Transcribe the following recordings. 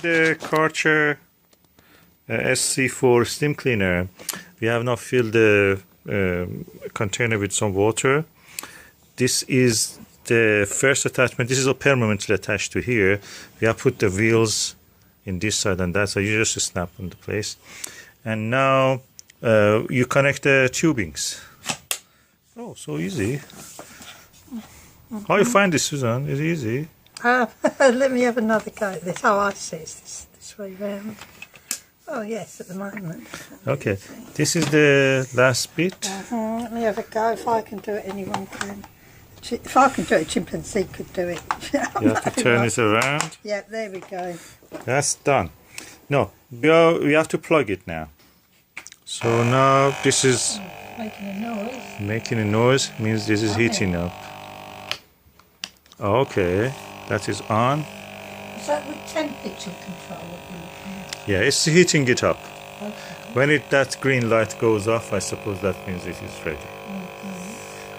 The Kärcher SC4 steam cleaner. We have now filled the container with some water. This is the first attachment. This is permanently attached to here. We have put the wheels in this side and that side. You just snap into place. And now you connect the tubings. Oh, so easy. How you find this, Susan? Is it easy? Let me have another go at this. Oh, I see. It's this way round. Oh, yes, at the moment. Okay, this is the last bit. Let me have a go. If I can do it, anyone can. If I can do it, a chimpanzee could do it. You have to turn this around. Yeah, there we go. That's done. No, we have to plug it now. So now this is Making a noise. making a noise, means this is heating up. Okay, that is on. Is that the temperature control that you're looking at? Yeah, it's heating it up. Okay. When that green light goes off, I suppose that means it is ready.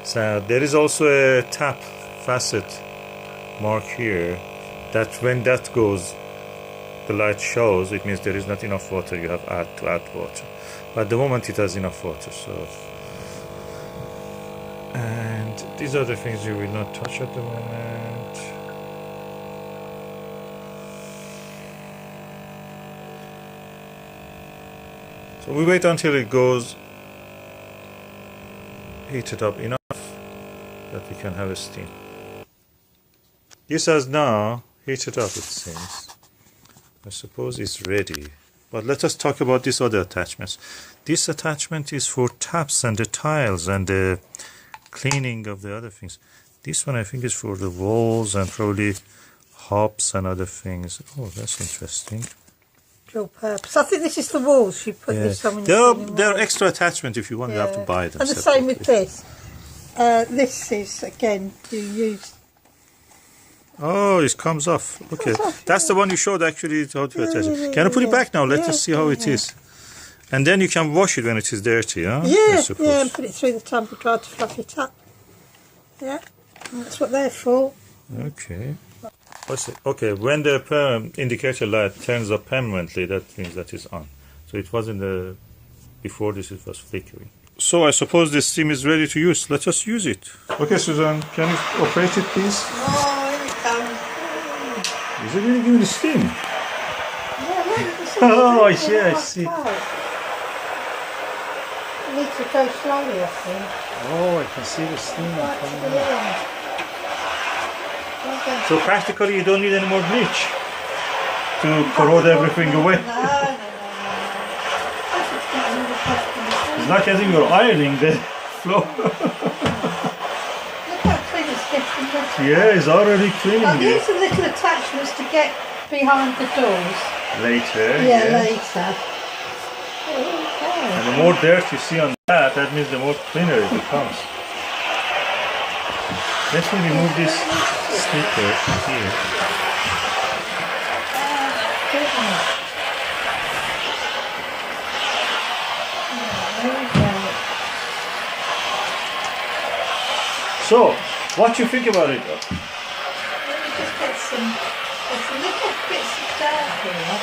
So there is also a tap facet mark here that when that goes, the light shows, it means there is not enough water, you have to add water. But at the moment it has enough water, so. And these are the things you will not touch at the moment. So we wait until it goes heated up enough that we can have a steam. This has now heated up, it seems. I suppose it's ready. But let us talk about these other attachments. This attachment is for taps and the tiles and the cleaning of the other things. This one I think is for the walls and probably hobs and other things. Oh, that's interesting. Dual purpose. I think this is the walls. You put this on when there are extra attachments if you want. You have to buy them. And the same with this. This is, again, you use... Oh, it comes off. Okay. That's the one you showed actually how to attach it. Can you put it back now? Let us see how it is. And then you can wash it when it is dirty, huh? Yeah, and put it through the tumble dryer to fluff it up. Yeah, and that's what they're for. Okay. What's it? Okay, when the indicator light turns up permanently, that means that is on. So it was in the... Before this it was flickering. So I suppose this steam is ready to use. Let us use it. Okay, Susan, can you operate it, please? Oh, here it comes. Is it really giving the steam? Yeah, look, Oh, I see. You need to go slowly, I think. Oh, I can see the steam Right to coming the out. end. Okay. So practically you don't need any more bleach to corrode everything away. No. It's like as if you're ironing the floor. Look how clean it's getting. Yeah, it's already cleaning Now, it. these are little attachments to get behind the doors. Later, Yeah, later. Okay. And the more dirt you see on that means the more cleaner it becomes. Let me remove this sticker here. So, what do you think about it? Let me just get some. There's a little bits of dirt here,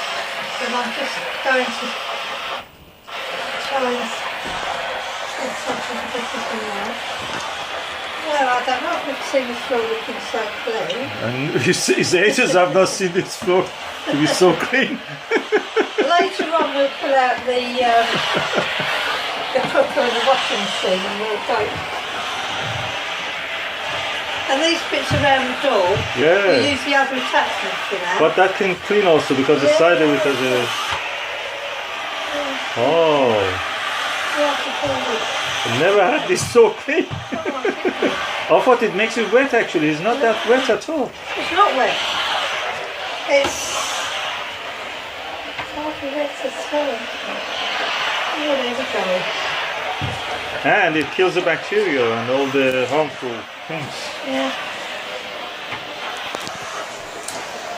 and I'm just going to try and get something a bit of light. Well, I don't know if we've seen the floor looking so clean. And you see, his ages have not seen this floor to be so clean. Later on we'll pull out the cooker and the washing machine and we'll go. And these bits around the door, we use the other attachment for that. But that can clean also because the side of it has a... Oh, I've never had this so clean. I thought it makes it wet actually. It's not that wet at all. It's not wet. It's hardly wet at all. Oh, there we go. And it kills the bacteria and all the harmful things. Yeah.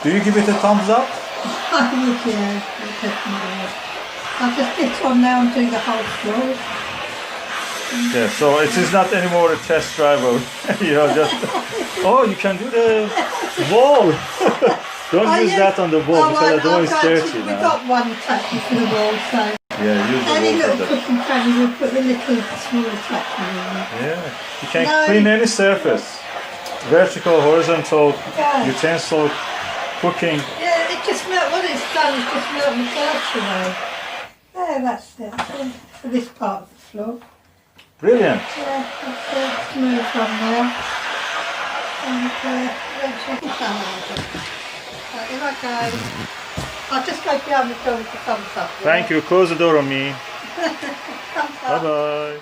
Do you give it a thumbs up? I would, yeah, definitely. I'll just get on now and do the whole floor. Yeah, so it is not anymore a test drive, you know, just... Oh, you can do the wall! Don't use that on the wall because the door is dirty We've now. got one attachment for the wall, so Yeah, use the any wall for little that. cooking pan, we'll put the little small attachment in it. Yeah, you can No. clean any surface. Vertical, horizontal, Yeah. utensil, cooking. Yeah, it just melt, what it's done is just melt the glass away. There, that's it. For this part of the floor. Brilliant. Yeah, that's smooth from there. And eventually, right, here I go. I'll just go behind the door with the thumbs up. Thank you. Close the door on me. Thumbs up. Bye bye.